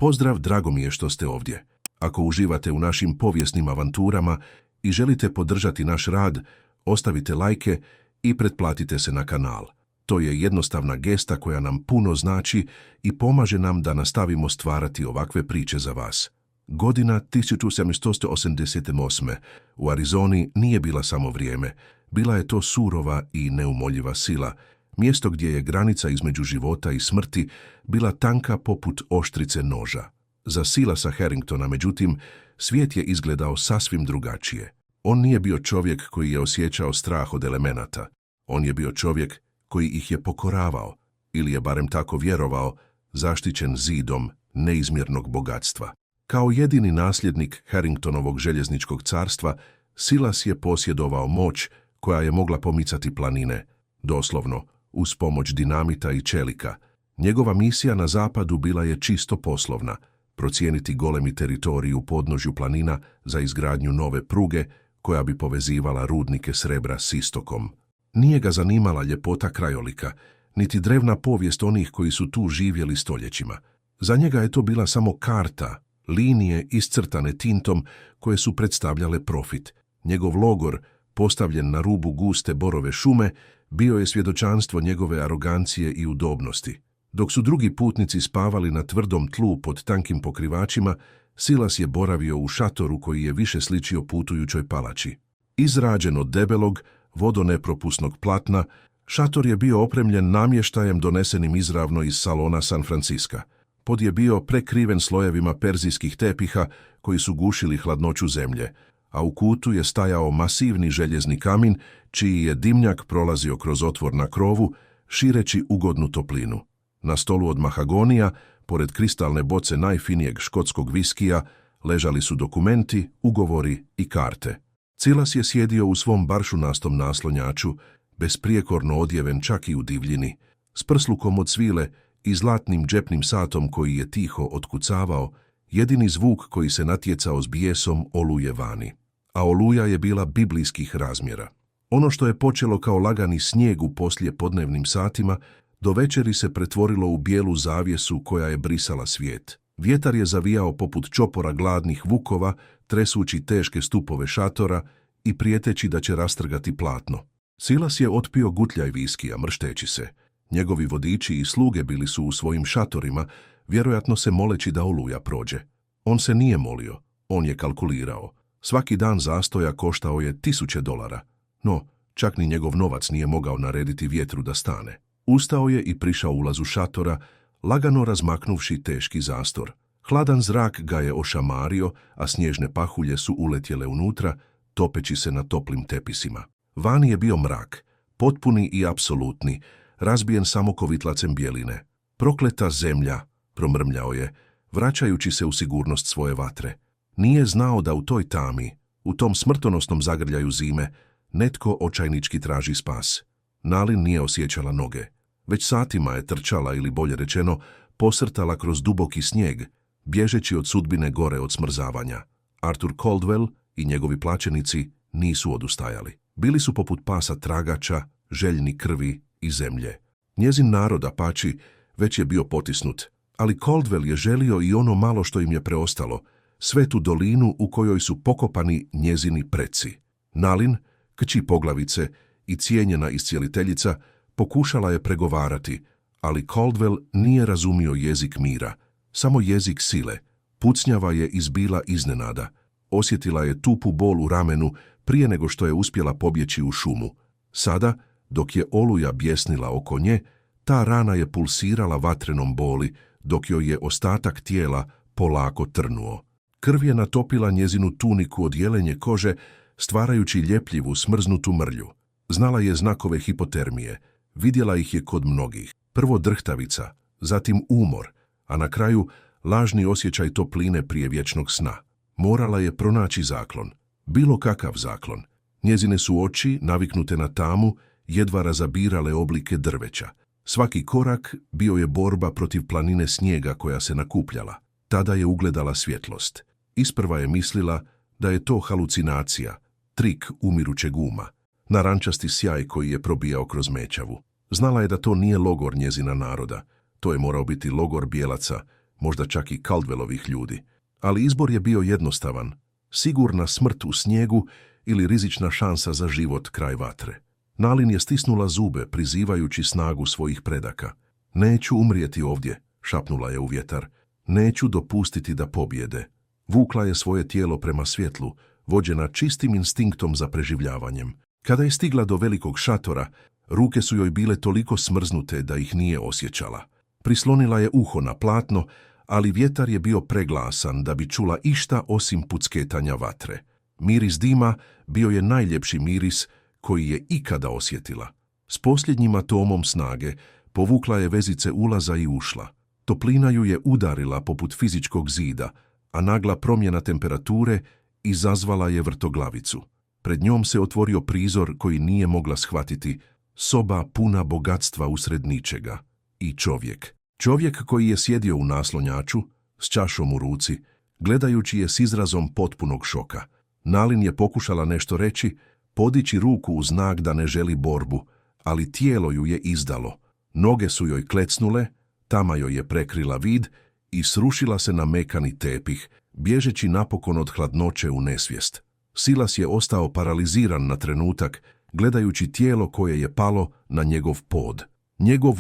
Pozdrav, drago mi je što ste ovdje. Ako uživate u našim povijesnim avanturama i želite podržati naš rad, ostavite lajke i pretplatite se na kanal. To je jednostavna gesta koja nam puno znači i pomaže nam da nastavimo stvarati ovakve priče za vas. Godina 1788. u Arizoni nije bila samo vrijeme. Bila je to surova i neumoljiva sila, mjesto gdje je granica između života i smrti bila tanka poput oštrice noža. Za Silasa Harringtona, međutim, svijet je izgledao sasvim drugačije. On nije bio čovjek koji je osjećao strah od elemenata. On je bio čovjek koji ih je pokoravao, ili je barem tako vjerovao, zaštićen zidom neizmjernog bogatstva. Kao jedini nasljednik Harringtonovog željezničkog carstva, Silas je posjedovao moć koja je mogla pomicati planine, doslovno, uz pomoć dinamita i čelika. Njegova misija na zapadu bila je čisto poslovna, procijeniti golemi teritorij u podnožju planina za izgradnju nove pruge koja bi povezivala rudnike srebra s istokom. Nije ga zanimala ljepota krajolika, niti drevna povijest onih koji su tu živjeli stoljećima. Za njega je to bila samo karta, linije iscrtane tintom koje su predstavljale profit. Njegov logor, postavljen na rubu guste borove šume, bio je svjedočanstvo njegove arogancije i udobnosti. Dok su drugi putnici spavali na tvrdom tlu pod tankim pokrivačima, Silas je boravio u šatoru koji je više sličio putujućoj palači. Izrađen od debelog, vodonepropusnog platna, šator je bio opremljen namještajem donesenim izravno iz salona San Franciska. Pod je bio prekriven slojevima perzijskih tepiha koji su gušili hladnoću zemlje, a u kutu je stajao masivni željezni kamin čiji je dimnjak prolazio kroz otvor na krovu, šireći ugodnu toplinu. Na stolu od mahagonija, pored kristalne boce najfinijeg škotskog viskija, ležali su dokumenti, ugovori i karte. Silas je sjedio u svom baršunastom naslonjaču, besprijekorno odjeven čak i u divljini, s prslukom od svile i zlatnim džepnim satom koji je tiho otkucavao, jedini zvuk koji se natjecao s bijesom oluje vani. A oluja je bila biblijskih razmjera. Ono što je počelo kao lagani snijeg u poslije podnevnim satima, do večeri se pretvorilo u bijelu zavjesu koja je brisala svijet. Vjetar je zavijao poput čopora gladnih vukova, tresući teške stupove šatora i prijeteći da će rastrgati platno. Silas je otpio gutljaj viskija, mršteći se. Njegovi vodiči i sluge bili su u svojim šatorima, vjerojatno se moleći da oluja prođe. On se nije molio, on je kalkulirao. Svaki dan zastoja koštao je $1000, no čak ni njegov novac nije mogao narediti vjetru da stane. Ustao je i prišao ulazu šatora, lagano razmaknuvši teški zastor. Hladan zrak ga je ošamario, a snježne pahulje su uletjele unutra, topeći se na toplim tepisima. Vani je bio mrak, potpuni i apsolutni, razbijen samo kovitlacem bjeline. Prokleta zemlja, promrmljao je, vraćajući se u sigurnost svoje vatre. Nije znao da u toj tami, u tom smrtonosnom zagrljaju zime, netko očajnički traži spas. Nalin nije osjećala noge. Već satima je trčala, ili bolje rečeno, posrtala kroz duboki snijeg, bježeći od sudbine gore od smrzavanja. Arthur Caldwell i njegovi plaćenici nisu odustajali. Bili su poput pasa tragača, željni krvi i zemlje. Njezin narod, apači, već je bio potisnut, ali Caldwell je želio i ono malo što im je preostalo, svetu dolinu u kojoj su pokopani njezini preci. Nalin, kći poglavice i cijenjena iscijeliteljica, pokušala je pregovarati, ali Caldwell nije razumio jezik mira, samo jezik sile. Pucnjava je izbila iznenada. Osjetila je tupu bol u ramenu prije nego što je uspjela pobjeći u šumu. Sada, dok je oluja bjesnila oko nje, ta rana je pulsirala vatrenom boli, dok joj je ostatak tijela polako trnuo. Krv je natopila njezinu tuniku od jelenje kože, stvarajući ljepljivu, smrznutu mrlju. Znala je znakove hipotermije, vidjela ih je kod mnogih. Prvo drhtavica, zatim umor, a na kraju lažni osjećaj topline prije vječnog sna. Morala je pronaći zaklon, bilo kakav zaklon. Njezine su oči, naviknute na tamu, jedva razabirale oblike drveća. Svaki korak bio je borba protiv planine snijega koja se nakupljala. Tada je ugledala svjetlost. Isprva je mislila da je to halucinacija, trik umirućeg uma, narančasti sjaj koji je probijao kroz mećavu. Znala je da to nije logor njezina naroda, to je morao biti logor bijelaca, možda čak i Caldwellovih ljudi. Ali izbor je bio jednostavan. Sigurna smrt u snijegu ili rizična šansa za život kraj vatre. Nalin je stisnula zube, prizivajući snagu svojih predaka. Neću umrijeti ovdje, šapnula je u vjetar. Neću dopustiti da pobjede. Vukla je svoje tijelo prema svjetlu, vođena čistim instinktom za preživljavanjem. Kada je stigla do velikog šatora, ruke su joj bile toliko smrznute da ih nije osjećala. Prislonila je uho na platno, ali vjetar je bio preglasan da bi čula išta osim pucketanja vatre. Miris dima bio je najljepši miris koji je ikada osjetila. S posljednjim atomom snage povukla je vezice ulaza i ušla. Toplina ju je udarila poput fizičkog zida, a nagla promjena temperature izazvala je vrtoglavicu. Pred njom se otvorio prizor koji nije mogla shvatiti, soba puna bogatstva usred ničega. I čovjek. Čovjek koji je sjedio u naslonjaču, s čašom u ruci, gledajući je s izrazom potpunog šoka. Nalin je pokušala nešto reći, podići ruku u znak da ne želi borbu, ali tijelo ju je izdalo. Noge su joj klecnule, tama joj je prekrila vid i srušila se na mekani tepih, bježeći napokon od hladnoće u nesvijest. Silas je ostao paraliziran na trenutak, gledajući tijelo koje je palo na njegov pod. Njegov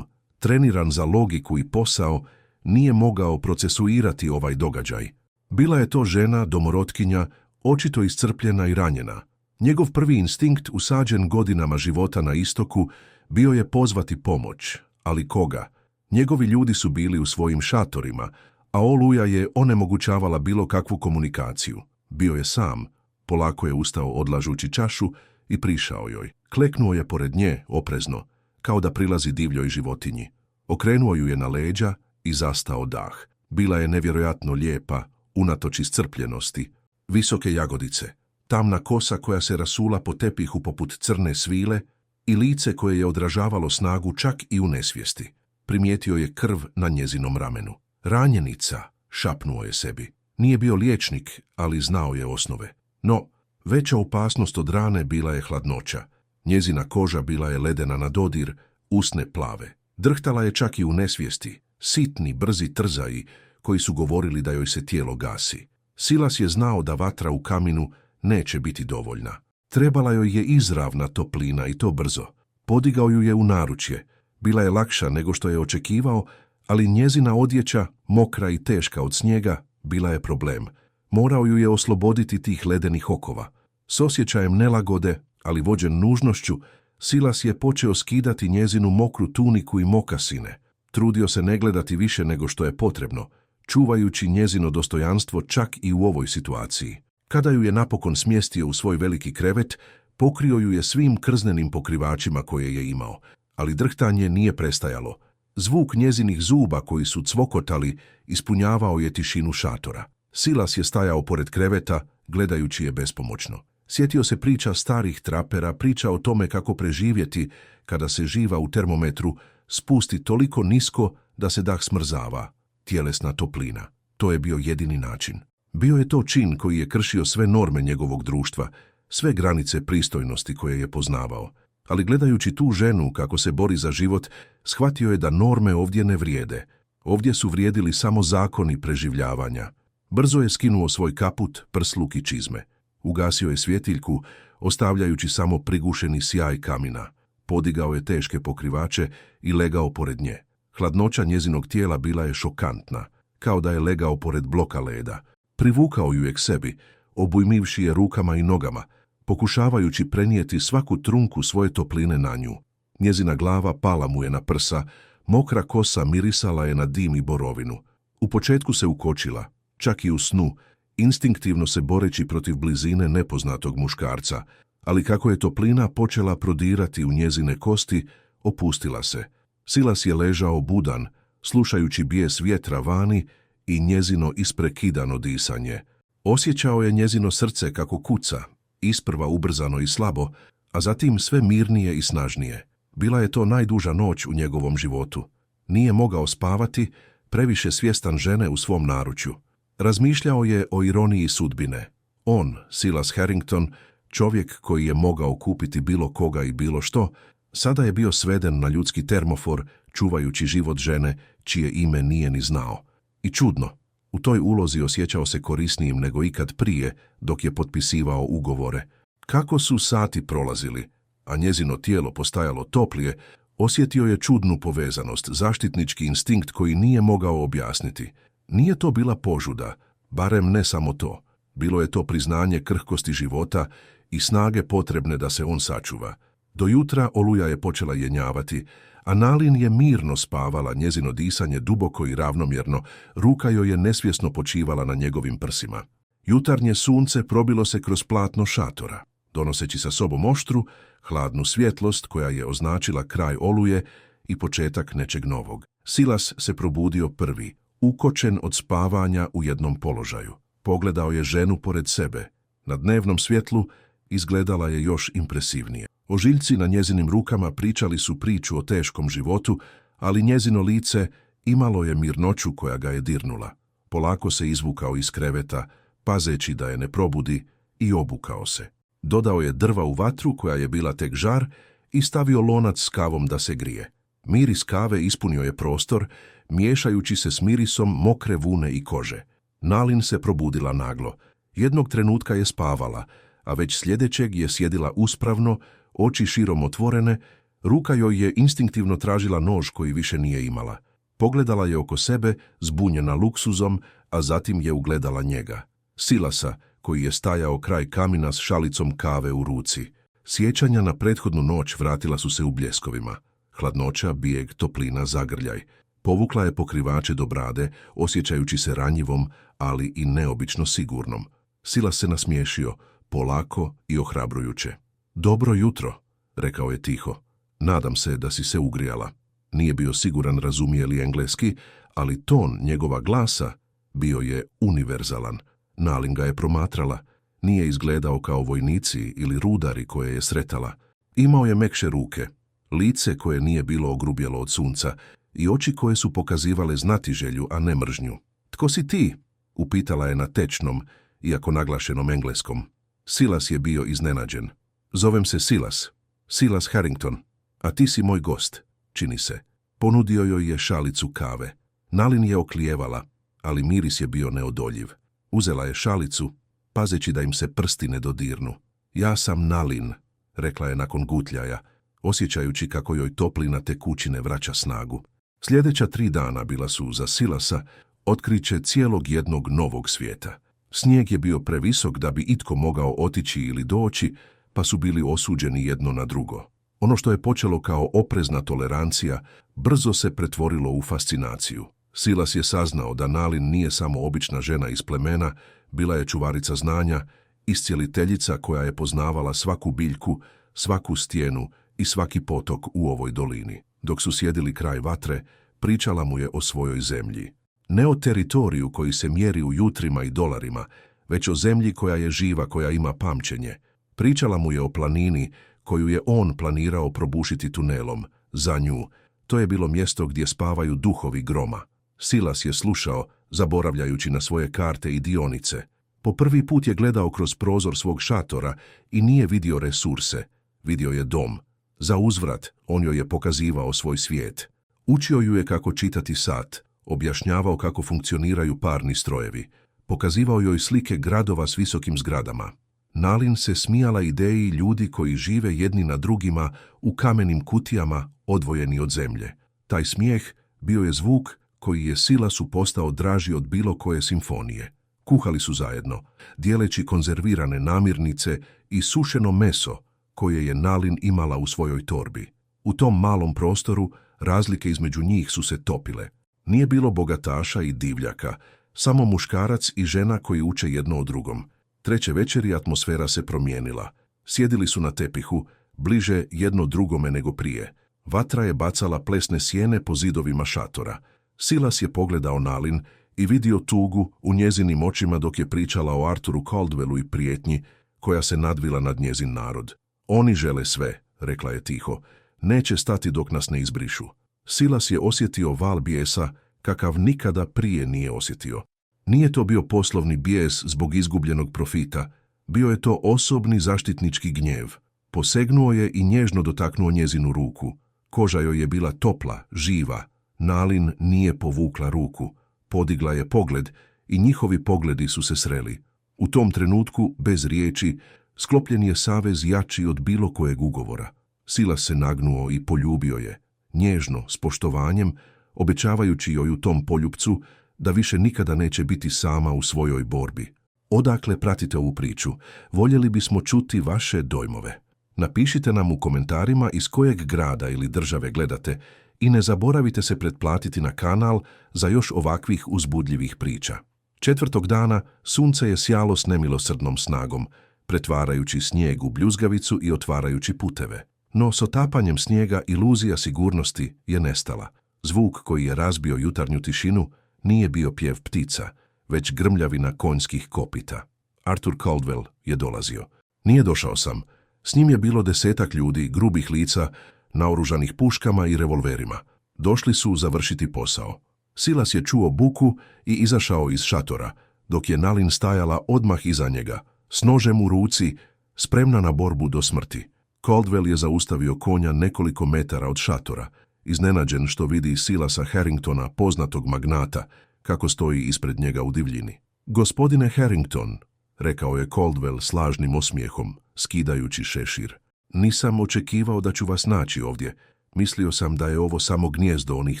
treniran za logiku i posao, nije mogao procesuirati ovaj događaj. Bila je to žena, domorotkinja, očito iscrpljena i ranjena. Njegov prvi instinkt, usađen godinama života na istoku, bio je pozvati pomoć. Ali koga? Njegovi ljudi su bili u svojim šatorima, a oluja je onemogućavala bilo kakvu komunikaciju. Bio je sam, polako je ustao odlažući čašu i prišao joj. Kleknuo je pored nje, oprezno, kao da prilazi divljoj životinji. Okrenuo ju je na leđa i zastao dah. Bila je nevjerojatno lijepa, unatoč iscrpljenosti. Visoke jagodice, tamna kosa koja se rasula po tepihu poput crne svile i lice koje je odražavalo snagu čak i u nesvijesti. Primijetio je krv na njezinom ramenu. Ranjenica, šapnuo je sebi. Nije bio liječnik, ali znao je osnove. No, veća opasnost od rane bila je hladnoća. Njezina koža bila je ledena na dodir, usne plave. Drhtala je čak i u nesvijesti, sitni, brzi trzaji koji su govorili da joj se tijelo gasi. Silas je znao da vatra u kaminu neće biti dovoljna. Trebala joj je izravna toplina i to brzo. Podigao ju je u naručje. Bila je lakša nego što je očekivao, ali njezina odjeća, mokra i teška od snijega, bila je problem. Morao ju je osloboditi tih ledenih okova. S osjećajem nelagode, ali vođen nužnošću, Silas je počeo skidati njezinu mokru tuniku i mokasine. Trudio se ne gledati više nego što je potrebno, čuvajući njezino dostojanstvo čak i u ovoj situaciji. Kada ju je napokon smjestio u svoj veliki krevet, pokrio ju je svim krznenim pokrivačima koje je imao, ali drhtanje nije prestajalo. Zvuk njezinih zuba koji su cvokotali ispunjavao je tišinu šatora. Silas je stajao pored kreveta, gledajući je bespomoćno. Sjetio se priča starih trapera, priča o tome kako preživjeti kada se živa u termometru spusti toliko nisko da se dah smrzava. Tjelesna toplina. To je bio jedini način. Bio je to čin koji je kršio sve norme njegovog društva, sve granice pristojnosti koje je poznavao. Ali gledajući tu ženu kako se bori za život, shvatio je da norme ovdje ne vrijede. Ovdje su vrijedili samo zakoni preživljavanja. Brzo je skinuo svoj kaput, prsluk i čizme. Ugasio je svjetiljku, ostavljajući samo prigušeni sjaj kamina. Podigao je teške pokrivače i legao pored nje. Hladnoća njezinog tijela bila je šokantna, kao da je legao pored bloka leda. Privukao ju je k sebi, obujmivši je rukama i nogama, pokušavajući prenijeti svaku trunku svoje topline na nju. Njezina glava pala mu je na prsa, mokra kosa mirisala je na dim i borovinu. U početku se ukočila, čak i u snu, instinktivno se boreći protiv blizine nepoznatog muškarca, ali kako je toplina počela prodirati u njezine kosti, opustila se. Silas je ležao budan, slušajući bijes vjetra vani i njezino isprekidano disanje. Osjećao je njezino srce kako kuca, isprva ubrzano i slabo, a zatim sve mirnije i snažnije. Bila je to najduža noć u njegovom životu. Nije mogao spavati, previše svjestan žene u svom naručju. Razmišljao je o ironiji sudbine. On, Silas Harrington, čovjek koji je mogao kupiti bilo koga i bilo što, sada je bio sveden na ljudski termofor, čuvajući život žene čije ime nije ni znao. I čudno, u toj ulozi osjećao se korisnijim nego ikad prije dok je potpisivao ugovore. Kako su sati prolazili, a njezino tijelo postajalo toplije, osjetio je čudnu povezanost, zaštitnički instinkt koji nije mogao objasniti. Nije to bila požuda, barem ne samo to. Bilo je to priznanje krhkosti života i snage potrebne da se on sačuva. Do jutra oluja je počela jenjavati, a Nalin je mirno spavala, njezino disanje duboko i ravnomjerno, ruka joj je nesvjesno počivala na njegovim prsima. Jutarnje sunce probilo se kroz platno šatora, donoseći sa sobom oštru, hladnu svjetlost koja je označila kraj oluje i početak nečeg novog. Silas se probudio prvi, ukočen od spavanja u jednom položaju. Pogledao je ženu pored sebe. Na dnevnom svjetlu izgledala je još impresivnije. Ožiljci na njezinim rukama pričali su priču o teškom životu, ali njezino lice imalo je mirnoću koja ga je dirnula. Polako se izvukao iz kreveta, pazeći da je ne probudi, i obukao se. Dodao je drva u vatru koja je bila tek žar i stavio lonac s kavom da se grije. Miris kave ispunio je prostor, miješajući se s mirisom mokre vune i kože. Nalin se probudila naglo. Jednog trenutka je spavala, a već sljedećeg je sjedila uspravno, oči širom otvorene, ruka joj je instinktivno tražila nož koji više nije imala. Pogledala je oko sebe, zbunjena luksuzom, a zatim je ugledala njega. Silasa, koji je stajao kraj kamina s šalicom kave u ruci. Sjećanja na prethodnu noć vratila su se u bljeskovima. Hladnoća, bijeg, toplina, zagrljaj. Povukla je pokrivače do brade, osjećajući se ranjivom, ali i neobično sigurnom. Silas se nasmiješio, polako i ohrabrujuće. Dobro jutro, rekao je tiho. Nadam se da si se ugrijala. Nije bio siguran razumije li engleski, ali ton njegova glasa bio je univerzalan. Nalin ga je promatrala. Nije izgledao kao vojnici ili rudari koje je sretala. Imao je mekše ruke, lice koje nije bilo ogrubjelo od sunca i oči koje su pokazivale znatiželju, a ne mržnju. Tko si ti? Upitala je na tečnom, iako naglašenom engleskom. Silas je bio iznenađen. Zovem se Silas. Silas Harrington. A ti si moj gost, čini se. Ponudio joj je šalicu kave. Nalin je oklijevala, ali miris je bio neodoljiv. Uzela je šalicu, pazeći da im se prsti ne dodirnu. Ja sam Nalin, rekla je nakon gutljaja, osjećajući kako joj toplina tekućine vraća snagu. Sljedeća 3 dana bila su za Silasa otkriće cijelog jednog novog svijeta. Snijeg je bio previsok da bi itko mogao otići ili doći, pa su bili osuđeni jedno na drugo. Ono što je počelo kao oprezna tolerancija, brzo se pretvorilo u fascinaciju. Silas je saznao da Nalin nije samo obična žena iz plemena, bila je čuvarica znanja, iscijeliteljica koja je poznavala svaku biljku, svaku stijenu i svaki potok u ovoj dolini. Dok su sjedili kraj vatre, pričala mu je o svojoj zemlji. Ne o teritoriju koji se mjeri u jutrima i dolarima, već o zemlji koja je živa, koja ima pamćenje. Pričala mu je o planini koju je on planirao probušiti tunelom. Za nju, to je bilo mjesto gdje spavaju duhovi groma. Silas je slušao, zaboravljajući na svoje karte i dionice. Po prvi put je gledao kroz prozor svog šatora i nije vidio resurse. Vidio je dom. Za uzvrat, on joj je pokazivao svoj svijet. Učio ju je kako čitati sat, objašnjavao kako funkcioniraju parni strojevi. Pokazivao joj slike gradova s visokim zgradama. Nalin se smijala ideji ljudi koji žive jedni na drugima u kamenim kutijama odvojeni od zemlje. Taj smijeh bio je zvuk koji je Silasu postao draži od bilo koje simfonije. Kuhali su zajedno, dijeleći konzervirane namirnice i sušeno meso koje je Nalin imala u svojoj torbi. U tom malom prostoru razlike između njih su se topile. Nije bilo bogataša i divljaka, samo muškarac i žena koji uče jedno o drugom. Treće večeri atmosfera se promijenila. Sjedili su na tepihu, bliže jedno drugome nego prije. Vatra je bacala plesne sjene po zidovima šatora. Silas je pogledao Nalin i vidio tugu u njezinim očima dok je pričala o Arturu Caldwellu i prijetnji koja se nadvila nad njezin narod. Oni žele sve, rekla je tiho. Neće stati dok nas ne izbrišu. Silas je osjetio val bijesa kakav nikada prije nije osjetio. Nije to bio poslovni bijes zbog izgubljenog profita, bio je to osobni zaštitnički gnjev. Posegnuo je i nježno dotaknuo njezinu ruku. Koža joj je bila topla, živa. Nalin nije povukla ruku. podigla je pogled i njihovi pogledi su se sreli. U tom trenutku, bez riječi, sklopljen je savez jači od bilo kojeg ugovora. Silas se nagnuo i poljubio je, nježno, s poštovanjem, obećavajući joj u tom poljupcu da više nikada neće biti sama u svojoj borbi. Odakle pratite ovu priču? Voljeli bismo čuti vaše dojmove. Napišite nam u komentarima iz kojeg grada ili države gledate i ne zaboravite se pretplatiti na kanal za još ovakvih uzbudljivih priča. Četvrtog dana sunce je sjalo s nemilosrdnom snagom, pretvarajući snijeg u bljuzgavicu i otvarajući puteve. No s otapanjem snijega iluzija sigurnosti je nestala. Zvuk koji je razbio jutarnju tišinu nije bio pjev ptica, već grmljavina konjskih kopita. Arthur Caldwell je dolazio. Nije došao sam. S njim je bilo 10 ljudi, grubih lica, naoružanih puškama i revolverima. Došli su završiti posao. Silas je čuo buku i izašao iz šatora, dok je Nalin stajala odmah iza njega, s nožem u ruci, spremna na borbu do smrti. Caldwell je zaustavio konja nekoliko metara od šatora, iznenađen što vidi Silasa Harringtona, poznatog magnata, kako stoji ispred njega u divljini. Gospodine Harrington, rekao je Caldwell s lažnim osmijehom, skidajući šešir. Nisam očekivao da ću vas naći ovdje. Mislio sam da je ovo samo gnijezdo onih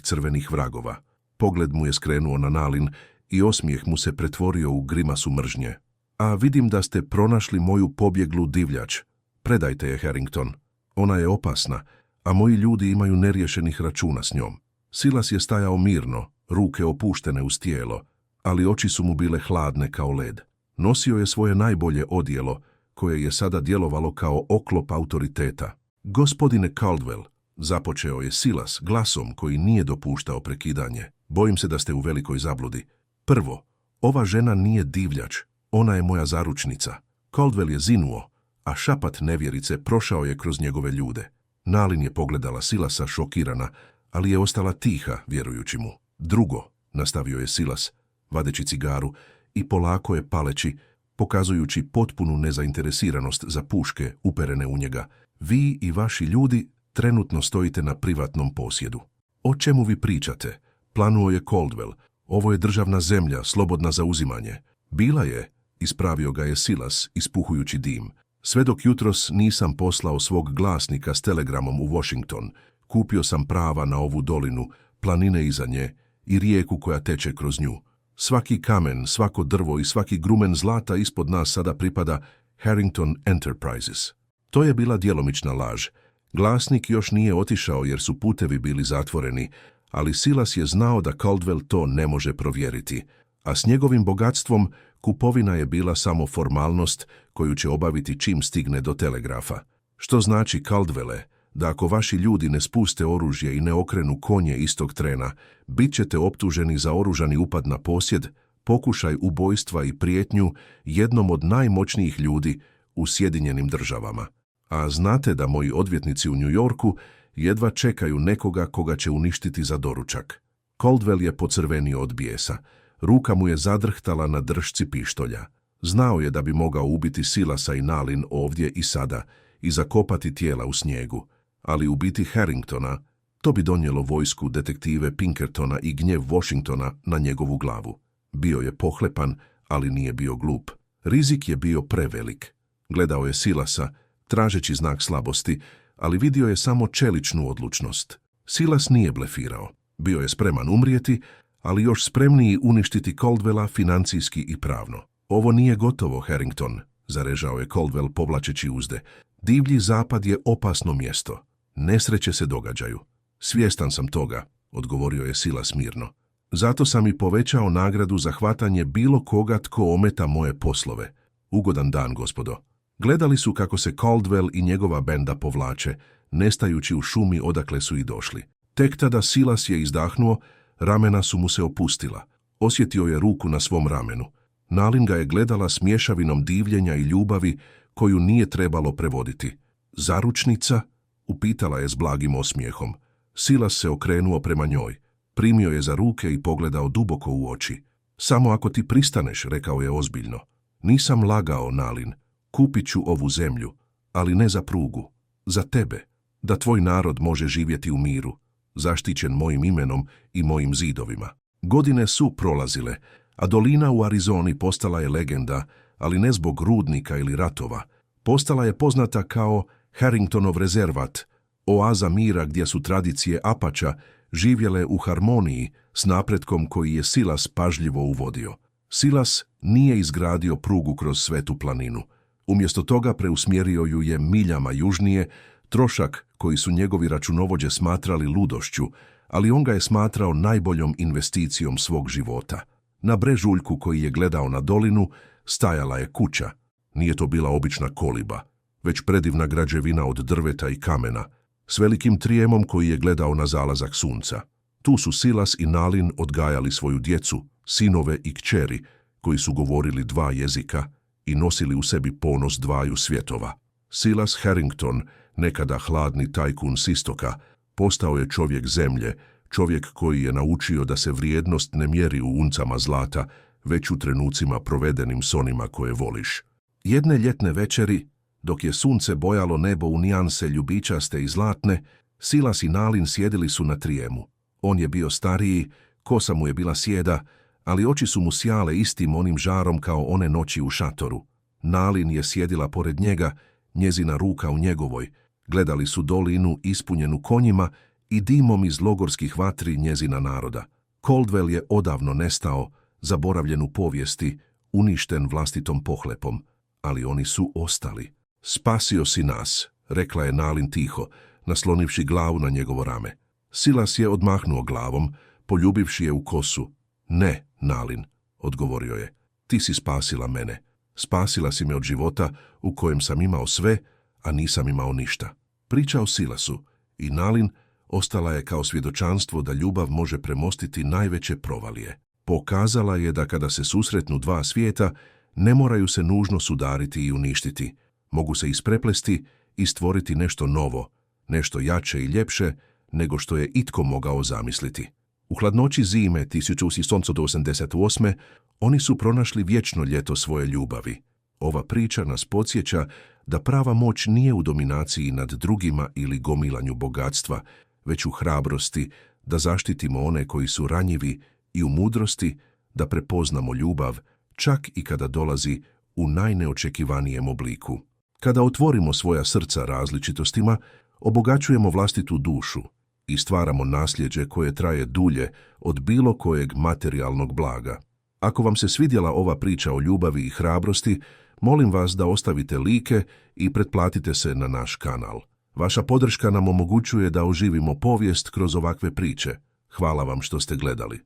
crvenih vragova. Pogled mu je skrenuo na Nalin i osmijeh mu se pretvorio u grimasu mržnje. A vidim da ste pronašli moju pobjeglu divljač. Predajte je, Harrington. Ona je opasna, a moji ljudi imaju neriješenih računa s njom. Silas je stajao mirno, ruke opuštene uz tijelo, ali oči su mu bile hladne kao led. Nosio je svoje najbolje odijelo, koje je sada djelovalo kao oklop autoriteta. Gospodine Caldwell, započeo je Silas glasom koji nije dopuštao prekidanje. Bojim se da ste u velikoj zabludi. Prvo, ova žena nije divljač, ona je moja zaručnica. Caldwell je zinuo, a šapat nevjerice prošao je kroz njegove ljude. Nalin je pogledala Silasa šokirana, ali je ostala tiha, vjerujući mu. Drugo, nastavio je Silas, vadeći cigaru i polako je paleći, pokazujući potpunu nezainteresiranost za puške uperene u njega. Vi i vaši ljudi trenutno stojite na privatnom posjedu. O čemu vi pričate? Planuo je Caldwell. Ovo je državna zemlja, slobodna za uzimanje. Bila je, ispravio ga je Silas, ispuhujući dim. Sve dok jutros nisam poslao svog glasnika s telegramom u Washington, kupio sam prava na ovu dolinu, planine iza nje i rijeku koja teče kroz nju. Svaki kamen, svako drvo i svaki grumen zlata ispod nas sada pripada Harrington Enterprises. To je bila djelomična laž. Glasnik još nije otišao jer su putevi bili zatvoreni, ali Silas je znao da Caldwell to ne može provjeriti, a s njegovim bogatstvom kupovina je bila samo formalnost koju će obaviti čim stigne do telegrafa. Što znači, Caldwelle, da ako vaši ljudi ne spuste oružje i ne okrenu konje istog trena, bit ćete optuženi za oružani upad na posjed, pokušaj ubojstva i prijetnju jednom od najmoćnijih ljudi u Sjedinjenim državama. A znate da moji odvjetnici u New Yorku jedva čekaju nekoga koga će uništiti za doručak. Caldwell je pocrvenio od bijesa. Ruka mu je zadrhtala na držci pištolja. Znao je da bi mogao ubiti Silasa i Nalin ovdje i sada i zakopati tijela u snijegu, ali ubiti Harringtona, to bi donijelo vojsku detektive Pinkertona i gnjev Washingtona na njegovu glavu. Bio je pohlepan, ali nije bio glup. Rizik je bio prevelik. Gledao je Silasa, tražeći znak slabosti, ali vidio je samo čeličnu odlučnost. Silas nije blefirao. Bio je spreman umrijeti, ali još spremniji uništiti Caldwella financijski i pravno. Ovo nije gotovo, Harrington, zarežao je Caldwell povlačeći uzde. Divlji zapad je opasno mjesto. Nesreće se događaju. Svjestan sam toga, odgovorio je Silas mirno. Zato sam i povećao nagradu za hvatanje bilo koga tko ometa moje poslove. Ugodan dan, gospodo. Gledali su kako se Caldwell i njegova benda povlače, nestajući u šumi odakle su i došli. Tek tada Silas je izdahnuo, ramena su mu se opustila. Osjetio je ruku na svom ramenu. Nalin ga je gledala s mješavinom divljenja i ljubavi koju nije trebalo prevoditi. Zaručnica? Upitala je s blagim osmijehom. Silas se okrenuo prema njoj. Primio je za ruke i pogledao duboko u oči. Samo ako ti pristaneš, rekao je ozbiljno. Nisam lagao, Nalin. Kupit ću ovu zemlju, ali ne za prugu. Za tebe. Da tvoj narod može živjeti u miru, zaštićen mojim imenom i mojim zidovima. Godine su prolazile, a dolina u Arizoni postala je legenda, ali ne zbog rudnika ili ratova. Postala je poznata kao Harringtonov rezervat, oaza mira gdje su tradicije Apača živjele u harmoniji s napretkom koji je Silas pažljivo uvodio. Silas nije izgradio prugu kroz Svetu planinu. Umjesto toga preusmjerio ju je miljama južnije, trošak koji su njegovi računovođe smatrali ludošću, ali on ga je smatrao najboljom investicijom svog života. Na brežuljku koji je gledao na dolinu stajala je kuća. Nije to bila obična koliba, već predivna građevina od drveta i kamena, s velikim trijemom koji je gledao na zalazak sunca. Tu su Silas i Nalin odgajali svoju djecu, sinove i kćeri, koji su govorili 2 jezika i nosili u sebi ponos 2 svjetova. Silas Harrington, nekada hladni tajkun s istoka, postao je čovjek zemlje, čovjek koji je naučio da se vrijednost ne mjeri u uncama zlata, već u trenucima provedenim s onima koje voliš. Jedne ljetne večeri, dok je sunce bojalo nebo u nijanse ljubičaste i zlatne, Silas i Nalin sjedili su na trijemu. On je bio stariji, kosa mu je bila sjeda, ali oči su mu sjale istim onim žarom kao one noći u šatoru. Nalin je sjedila pored njega, njezina ruka u njegovoj. Gledali su dolinu ispunjenu konjima i dimom iz logorskih vatri njezina naroda. Caldwell je odavno nestao, zaboravljen u povijesti, uništen vlastitom pohlepom, ali oni su ostali. Spasio si nas, rekla je Nalin tiho, naslonivši glavu na njegovo rame. Silas je odmahnuo glavom, poljubivši je u kosu. Ne, Nalin, odgovorio je, ti si spasila mene. Spasila si me od života u kojem sam imao sve, a nisam imao ništa. Priča o Silasu i Nalin ostala je kao svjedočanstvo da ljubav može premostiti najveće provalije. Pokazala je da kada se susretnu 2 svijeta, ne moraju se nužno sudariti i uništiti. Mogu se ispreplesti i stvoriti nešto novo, nešto jače i ljepše nego što je itko mogao zamisliti. U hladnoći zime 1888. oni su pronašli vječno ljeto svoje ljubavi. Ova priča nas podsjeća da prava moć nije u dominaciji nad drugima ili gomilanju bogatstva, već u hrabrosti da zaštitimo one koji su ranjivi i u mudrosti da prepoznamo ljubav, čak i kada dolazi u najneočekivanijem obliku. Kada otvorimo svoja srca različitostima, obogaćujemo vlastitu dušu i stvaramo nasljeđe koje traje dulje od bilo kojeg materijalnog blaga. Ako vam se svidjela ova priča o ljubavi i hrabrosti, molim vas da ostavite like i pretplatite se na naš kanal. Vaša podrška nam omogućuje da oživimo povijest kroz ovakve priče. Hvala vam što ste gledali.